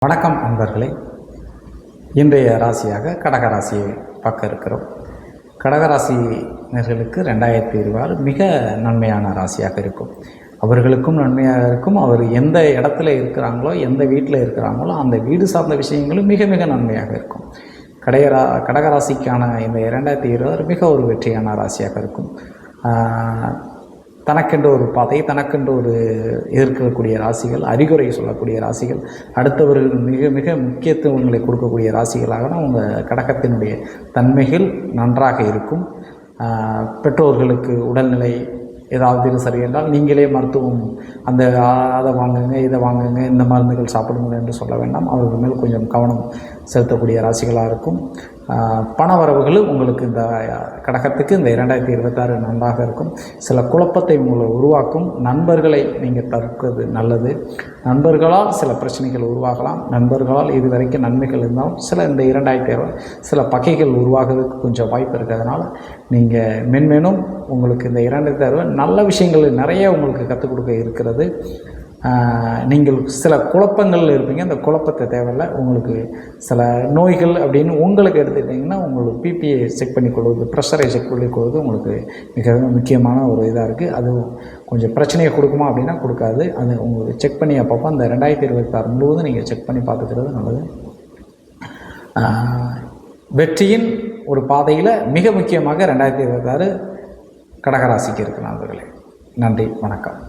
வணக்கம் நண்பர்களே. இன்றைய ராசியாக கடகராசியை பார்க்க இருக்கிறோம். கடகராசினர்களுக்கு 2026 மிக நன்மையான ராசியாக இருக்கும். அவர்களுக்கும் நன்மையாக இருக்கும். அவர் எந்த இடத்துல இருக்கிறாங்களோ, எந்த வீட்டில் இருக்கிறாங்களோ அந்த வீடு சார்ந்த விஷயங்களும் மிக மிக நன்மையாக இருக்கும். கடகராசிக்கான இந்த 2026 மிக ஒரு வெற்றியான ராசியாக இருக்கும். தனக்கென்று ஒரு பாதை, தனக்கென்று ஒரு எதிர்க்கக்கூடிய ராசிகள், அறிகுறை சொல்லக்கூடிய ராசிகள், அடுத்தவர்கள் மிக மிக முக்கியத்துவங்களை கொடுக்கக்கூடிய ராசிகளாக உங்கள் கடகத்தினுடைய தன்மைகள் நன்றாக இருக்கும். பெற்றோர்களுக்கு உடல்நிலை ஏதாவது சரியென்றால் நீங்களே மருத்துவம் அதை வாங்குங்க, இதை வாங்குங்க, இந்த மருந்துகள் சாப்பிடுங்க என்று சொல்ல வேண்டாம். அவர்கள் மேல் கொஞ்சம் கவனம் செலுத்தக்கூடிய ராசிகளாக இருக்கும். பண வரவுகளும் உங்களுக்கு இந்த கடகத்துக்கு இந்த 2026 நன்றாக இருக்கும். சில குழப்பத்தை உங்களை உருவாக்கும் நண்பர்களை நீங்கள் தவிர்ப்பது நல்லது. நண்பர்களால் சில பிரச்சனைகள் உருவாகலாம். நண்பர்களால் இதுவரைக்கும் நன்மைகள் இருந்தாலும் சில இந்த 2026 சில பகைகள் உருவாகிறதுக்கு கொஞ்சம் வாய்ப்பு இருக்கிறதுனால நீங்கள் மென்மேலும் உங்களுக்கு இந்த 2026 நல்ல விஷயங்கள் நிறைய உங்களுக்கு கற்றுக் கொடுக்க இருக்கிறது. நீங்கள் சில குழப்பங்கள் இருப்பீங்க. அந்த குழப்பத்தை தேவையில்லை. உங்களுக்கு சில நோய்கள் அப்படின்னு உங்களுக்கு எடுத்துக்கிட்டிங்கன்னா உங்களுக்கு பிபியை செக் பண்ணிக்கொள்வது, ப்ரெஷரை செக் பண்ணிக்கொள்வது உங்களுக்கு மிக முக்கியமான ஒரு இதாக இருக்குது. அது கொஞ்சம் பிரச்சனையை கொடுக்குமா அப்படின்னா கொடுக்காது. அது உங்களுக்கு செக் பண்ணி அப்பப்போ அந்த 2026 முழுவதும் நீங்கள் செக் பண்ணி பார்த்துக்கிறது நல்லது. வெற்றியின் ஒரு பாதையில் மிக முக்கியமாக 2026 கடகராசிக்கு இருக்கு நண்பர்களே. நன்றி, வணக்கம்.